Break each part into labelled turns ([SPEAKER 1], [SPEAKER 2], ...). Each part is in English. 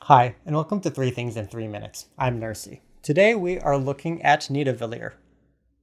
[SPEAKER 1] Hi, and welcome to 3 Things in 3 Minutes. I'm Nersi. Today we are looking at Nidavellir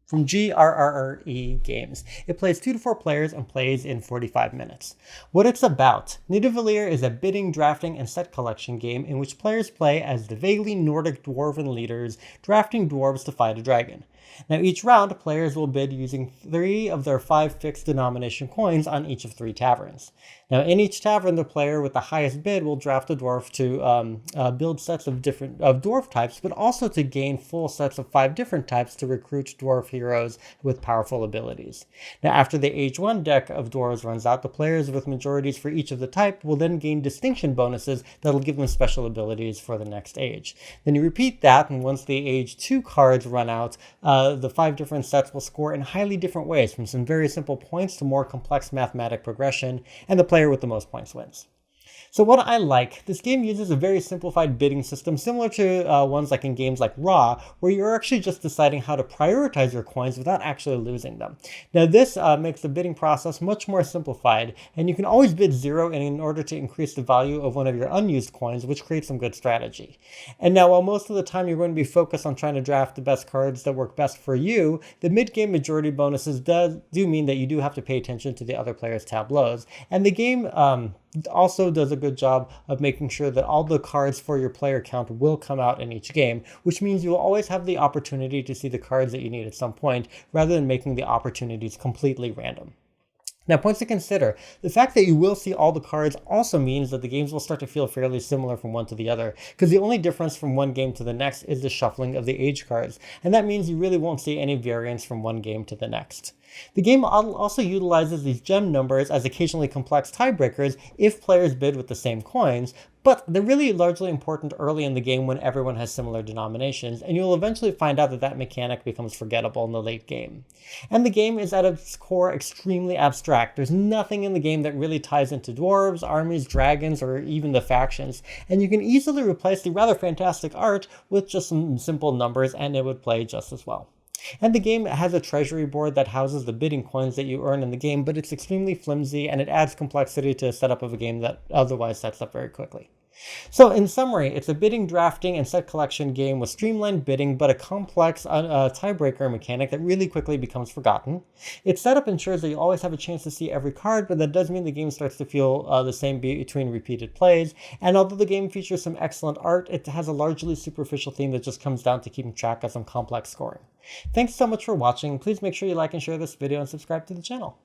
[SPEAKER 1] from GRRRE Games. It plays 2 to 4 players and plays in 45 minutes. What it's about: Nidavellir is a bidding, drafting, and set collection game in which players play as the vaguely Nordic dwarven leaders drafting dwarves to fight a dragon. Now each round, players will bid using 3 of their 5 fixed denomination coins on each of 3 taverns. Now in each tavern, the player with the highest bid will draft a dwarf to build sets of different dwarf types, but also to gain full sets of 5 different types to recruit dwarf heroes with powerful abilities. Now after the Age 1 deck of dwarves runs out, the players with majorities for each of the type will then gain distinction bonuses that will give them special abilities for the next age. Then you repeat that, and once the Age 2 cards run out, the 5 different sets will score in highly different ways, from some very simple points to more complex mathematic progression, and the player with the most points wins. So what I like, this game uses a very simplified bidding system similar to ones like in games like GRRRE, where you're actually just deciding how to prioritize your coins without actually losing them. Now this makes the bidding process much more simplified, and you can always bid 0 in order to increase the value of one of your unused coins, which creates some good strategy. And now while most of the time you're going to be focused on trying to draft the best cards that work best for you, the mid-game majority bonuses do mean that you do have to pay attention to the other players' tableaus, and the game also does a good job of making sure that all the cards for your player count will come out in each game, which means you will always have the opportunity to see the cards that you need at some point, rather than making the opportunities completely random. Now, points to consider: the fact that you will see all the cards also means that the games will start to feel fairly similar from one to the other, because the only difference from one game to the next is the shuffling of the age cards, and that means you really won't see any variance from one game to the next. The game also utilizes these gem numbers as occasionally complex tiebreakers if players bid with the same coins, but they're really largely important early in the game when everyone has similar denominations, and you'll eventually find out that that mechanic becomes forgettable in the late game. And the game is at its core extremely abstract. There's nothing in the game that really ties into dwarves, armies, dragons, or even the factions, and you can easily replace the rather fantastic art with just some simple numbers and it would play just as well. And the game has a treasury board that houses the bidding coins that you earn in the game, but it's extremely flimsy and it adds complexity to the setup of a game that otherwise sets up very quickly. So in summary, it's a bidding, drafting, and set collection game with streamlined bidding, but a complex tiebreaker mechanic that really quickly becomes forgotten. Its setup ensures that you always have a chance to see every card, but that does mean the game starts to feel the same between repeated plays. And although the game features some excellent art, it has a largely superficial theme that just comes down to keeping track of some complex scoring. Thanks so much for watching. Please make sure you like and share this video and subscribe to the channel.